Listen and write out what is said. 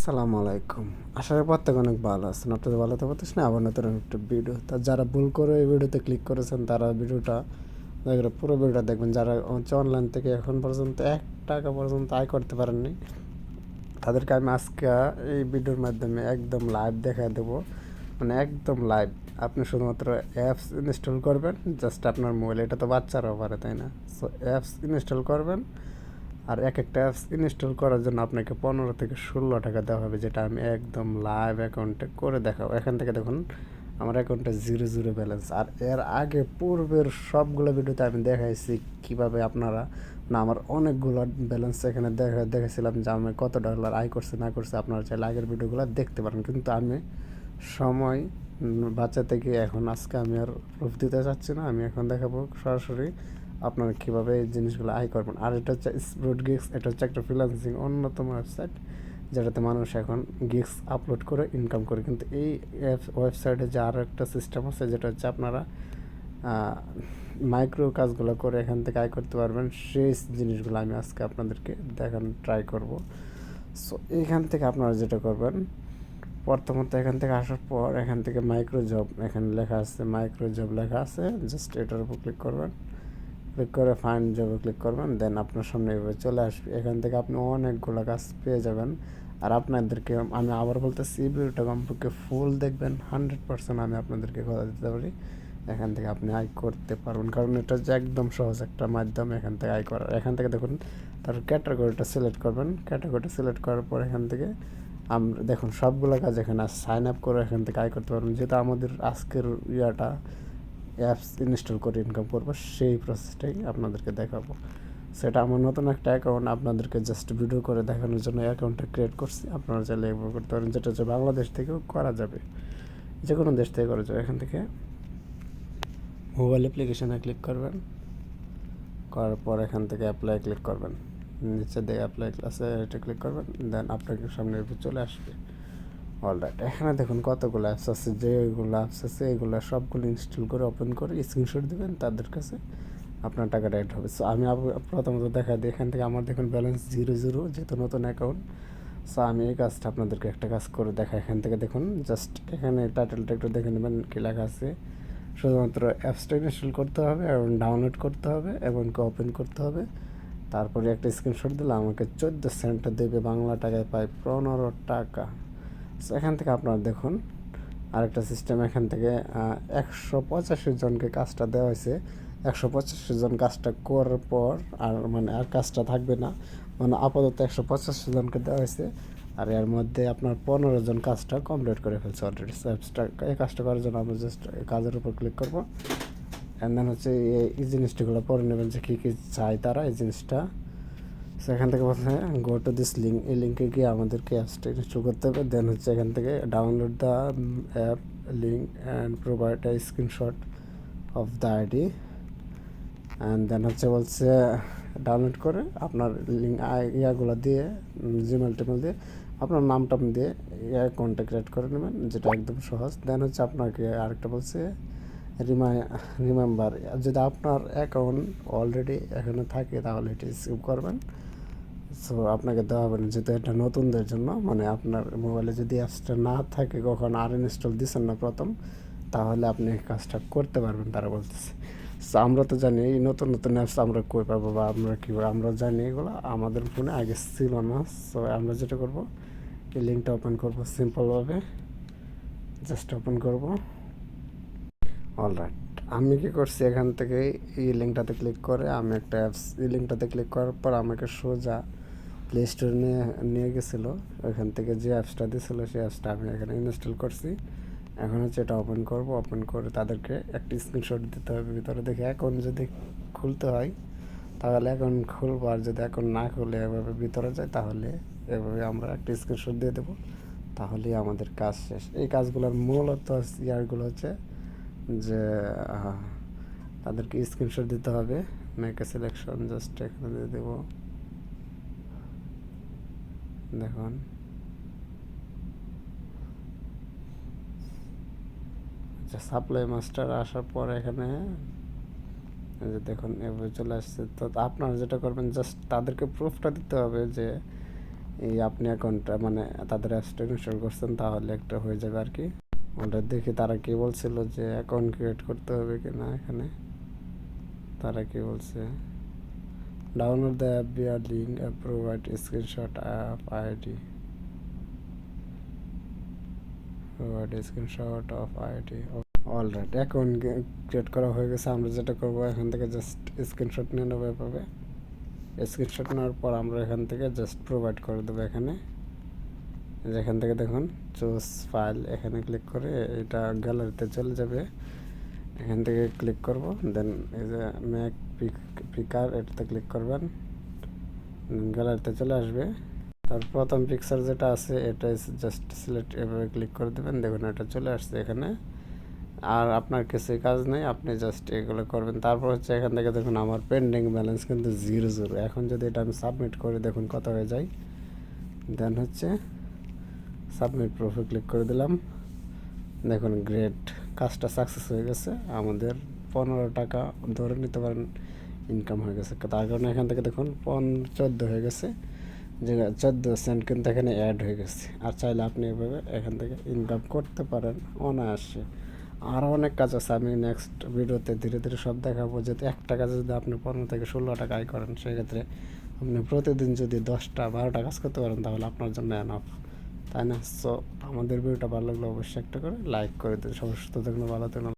আসসালামু আলাইকুম। আশা করি প্রত্যেকে অনেক ভালো আছেন। আপনাদের ভালো থাকতে না আবার নতুন একটা ভিডিও। তা যারা ভুল করে এই ভিডিওতে ক্লিক করেছেন তারা ভিডিওটা দেখবেন, পুরো ভিডিওটা দেখবেন। যারা হচ্ছে অনলাইন থেকে এখন পর্যন্ত 1 টাকা পর্যন্ত আয় করতে পারেননি, তাদেরকে আমি আজকে এই ভিডিওর মাধ্যমে একদম লাইভ দেখায় দেবো। মানে একদম লাইভ। আপনি শুধুমাত্র অ্যাপস ইনস্টল করবেন, জাস্ট আপনার মোবাইল, এটা তো বাচ্চারাও পারে তাই না? সো অ্যাপস ইনস্টল করবেন, আর এক একটা অ্যাপস ইনস্টল করার জন্য আপনাকে 15 থেকে 16 টাকা দেওয়া হবে, যেটা আমি একদম লাইভ অ্যাকাউন্টে করে দেখাবো। এখান থেকে দেখুন আমার অ্যাকাউন্টে 0 ব্যালেন্স। আর এর আগে পূর্বের সবগুলো ভিডিওতে আমি দেখাইছি কীভাবে আপনারা না, আমার অনেকগুলো ব্যালেন্স এখানে দেখেছিলাম যে আমি কত ডলার আয় করছে না করছে। আপনারা চাইলে আগের ভিডিওগুলো দেখতে পারেন, কিন্তু আমি সময় বাঁচাতে গিয়ে এখন আজকে আমি আর প্রুফ দিতে চাচ্ছি না। আমি এখন দেখাবো সরাসরি আপনারা কীভাবে এই জিনিসগুলো আয় করবেন। আর এটা হচ্ছে স্প্রুট গিগস, এটা হচ্ছে একটা ফ্রিল্যান্সিং অন্যতম ওয়েবসাইট, যেটাতে মানুষ এখন গিগস আপলোড করে ইনকাম করে। কিন্তু এই ওয়েবসাইটে যে আরও একটা সিস্টেম আছে, যেটা হচ্ছে আপনারা মাইক্রো কাজগুলো করে এখান থেকে আয় করতে পারবেন। সেই জিনিসগুলো আমি আজকে আপনাদেরকে দেখানোর ট্রাই করব। সো এইখান থেকে আপনারা যেটা করবেন, প্রথমত এখান থেকে আসার পর এখান থেকে মাইক্রো জব, এখানে লেখা আছে মাইক্রো জব লেখা আছে, জাস্ট এটার উপর ক্লিক করবেন। ক্লিক করে ফাইন্ড জবে ক্লিক করবেন, দেন আপনার সামনে এভাবে চলে আসবে। এখান থেকে আপনি অনেকগুলো কাজ পেয়ে যাবেন। আর আপনাদেরকে আমি আবার বলতেছি, ভিডিওটা কমপক্ষে ফুল দেখবেন, 100% আমি আপনাদেরকে কথা দিতে পারি এখান থেকে আপনি আয় করতে পারবেন। কারণ এটা হচ্ছে একদম সহজ একটা মাধ্যম এখান থেকে আয় করার। এখান থেকে দেখুন তার ক্যাটাগরিটা সিলেক্ট করবেন। ক্যাটাগরিটা সিলেক্ট করার পর এখান থেকে আমরা দেখুন সবগুলো কাজ এখানে সাইন আপ করে এখান থেকে আয় করতে পারবেন। যেটা আমাদের আজকের অ্যাপস ইনস্টল করে ইনকাম করবো, সেই প্রসেসটাই আপনাদেরকে দেখাবো। সেটা আমার নতুন একটা অ্যাকাউন্ট, আপনাদেরকে জাস্ট ভিডিও করে দেখানোর জন্য অ্যাকাউন্টটা ক্রিয়েট করছি। আপনারা চাইলে এভাবে করতে পারেন, যেটা হচ্ছে বাংলাদেশ থেকেও করা যাবে, যে কোনো দেশ থেকে করা যাবে। এখান থেকে মোবাইল অ্যাপ্লিকেশানে ক্লিক করবেন, করার পর এখান থেকে অ্যাপ্লাই ক্লিক করবেন। নিচে দিয়ে অ্যাপ্লাই ক্লাসে এটা ক্লিক করবেন, দেন আপনাকে সামনে চলে আসবে। অলরাইট, এখানে দেখুন কতগুলো অ্যাপস আছে। যেগুলো অ্যাপস আছে এগুলো সবগুলো ইনস্টল করে ওপেন করে স্ক্রিনশট দেবেন, তাদের কাছে আপনার টাকাটা অ্যাড হবে। সো আমি প্রথমত দেখা দিই, এখান থেকে আমার দেখুন ব্যালেন্স 0, যেহেতু নতুন অ্যাকাউন্ট। সো আমি এই কাজটা আপনাদেরকে একটা কাজ করে দেখা। এখান থেকে দেখুন জাস্ট এখানে টাইটেলটা একটু দেখে নেবেন কী লেখা আছে। শুধুমাত্র অ্যাপসটা ইনস্টল করতে হবে এবং ডাউনলোড করতে হবে এবং ওপেন করতে হবে। তারপরে একটা স্ক্রিনশট দিলে আমাকে 14 সেন্ট দেবে, বাংলা টাকায় পাই 15 টাকা। সো এখান থেকে আপনারা দেখুন আরেকটা সিস্টেম, এখান থেকে 185 জনকে কাজটা দেওয়া হয়েছে। 185 জন কাজটা করার পর আর মানে আর কাজটা থাকবে না, মানে আপাতত 185 জনকে দেওয়া হয়েছে। আর এর মধ্যে আপনার 15 জন কাজটা কমপ্লিট করে ফেলছে অলরেডি। অ্যাপসটা এই কাজটা করার জন্য আমরা জাস্ট কাজের উপর ক্লিক করবো। অ্যান্ড দেন হচ্ছে এই জিনিসটাগুলো পরে নেবেন যে কী কী চায় তারা এই জিনিসটা। সেখান থেকে বলছে গো টু দিস লিঙ্ক, এই লিঙ্কে গিয়ে আমাদেরকে অ্যাপসটা ইনস্টল করতে হবে। দেন হচ্ছে এখান থেকে download the app link and provide a screenshot of the ID. And then হচ্ছে বলছে ডাউনলোড করে আপনার লিঙ্ক ইয়াগুলো দিয়ে জিমেল টিমেল দিয়ে আপনার নাম টাম দিয়ে অ্যাকাউন্টটা ক্রিয়েট করে নেবেন, যেটা একদম সহজ। দেন হচ্ছে আপনাকে আরেকটা বলছে রিমেম্বার, যদি আপনার অ্যাকাউন্ট অলরেডি এখানে থাকে তাহলে এটি সেভ করবেন। সো আপনাকে দেওয়া হবে না, যেহেতু এটা নতুনদের জন্য। মানে আপনার মোবাইলে যদি অ্যাপসটা না থাকে, কখন আর ইনস্টল দিচ্ছেন না প্রথম, তাহলে আপনি কাজটা করতে পারবেন তারা বলতেছে। সো আমরা তো জানি এই নতুন নতুন অ্যাপস আমরা কই পাবো বা আমরা কীভাবে, আমরা জানি এগুলো আমাদের ফোনে আগে ছিল না। সো আমরা যেটা করবো, এই লিঙ্কটা ওপেন করবো সিম্পলভাবে, জাস্ট ওপেন করবো। অলরাইট, আমি কী করছি, এখান থেকে এই লিঙ্কটাতে ক্লিক করে আমি একটা অ্যাপস, এই লিঙ্কটাতে ক্লিক করার পর আমাকে সোজা প্লে স্টোরে নিয়ে গেছিলো। ওইখান থেকে যে অ্যাপসটা দিয়েছিলো সেই অ্যাপসটা আমি এখানে ইনস্টল করছি। এখন হচ্ছে এটা ওপেন করব। ওপেন করে তাদেরকে একটা স্ক্রিনশট দিতে হবে। ভিতরে দেখে অ্যাকাউন্ট যদি খুলতে হয় তাহলে অ্যাকাউন্ট খুলবো, আর যদি অ্যাকাউন্ট না খুলে এভাবে ভিতরে যায় তাহলে এভাবে আমরা একটা স্ক্রিনশট দিয়ে দেবো, তাহলেই আমাদের কাজ শেষ। এই কাজগুলোর মূলত ইয়ারগুলো হচ্ছে যে তাদেরকে স্ক্রিনশট দিতে হবে, মেক এ সিলেকশন, জাস্ট এখানে দিয়ে দেবো। দেখুন আচ্ছা, সাপ্লাই মাস্টার আসার পর এখানে যে দেখুন এভাবে চলে আসছে। তো আপনারা যেটা করবেন, জাস্ট তাদেরকে প্রুফটা দিতে হবে যে এই আপনি অ্যাকাউন্টটা মানে তাদের অ্যাপসটা ইনস্টল করছেন তাহলে একটা হয়ে যাবে আর কি। ওটা দেখি তারা কি বলছিল যে অ্যাকাউন্ট ক্রিয়েট করতে হবে কি না। এখানে তারা কি বলছে, download the app via link provide screenshot of ID, provide screenshot of ID. Alright, account create করা হয়ে গেছে। আমরা যেটা করবো এখান থেকে জাস্ট স্ক্রিনশট নিয়ে নেবো এভাবে। স্ক্রিনশট নেওয়ার পর আমরা এখান থেকে জাস্ট প্রোভাইড করে দেবো। এখানে যেখান থেকে দেখুন চুজ ফাইল, এখানে ক্লিক করে এটা গ্যালারিতে চলে যাবে। এখান থেকে ক্লিক করব, দেন এই যে মেক পিকার এটাতে ক্লিক করবেন, গ্যালারিতে চলে আসবে। তার প্রথম পিকচার যেটা আছে এটা জাস্ট সিলেক্ট এভাবে ক্লিক করে দেবেন। দেখুন এটা চলে আসছে এখানে। আর আপনার কিছুই কাজ নেই, আপনি জাস্ট এগুলো করবেন। তারপর হচ্ছে এখান থেকে দেখুন আমার পেন্ডিং ব্যালেন্স কিন্তু 0 এখন যদি এটা আমি সাবমিট করি দেখুন কত হয়ে যায়। দেন হচ্ছে সাবমিট প্রুফে ক্লিক করে দিলাম। দেখুন গ্রেট, কাজটা সাকসেস হয়ে গেছে। আমাদের 15 টাকা ধরে নিতে পারেন ইনকাম হয়ে গেছে। তার কারণে এখান থেকে দেখুন 14 হয়ে গেছে, যে 14 সেন্ট কিন্তু এখানে অ্যাড হয়ে গেছে। আর চাইলে আপনি এভাবে এখান থেকে ইনকাম করতে পারেন অনায়াসে। আরও অনেক কাজ আছে, আমি নেক্সট ভিডিওতে ধীরে ধীরে সব দেখাবো। যেহেতু একটা কাজে যদি আপনি 15 থেকে 16 টাকা আয় করেন, সেক্ষেত্রে আপনি প্রতিদিন যদি 10টা 12টা কাজ করতে পারেন তাহলে আপনার জন্য এনাফ, তাই না? সো আমাদের ভিডিওটা ভালো লাগলে অবশ্যই একটা করে লাইক করে দিন। সবাই সুস্থ থাকুন, ভালো থাকুন।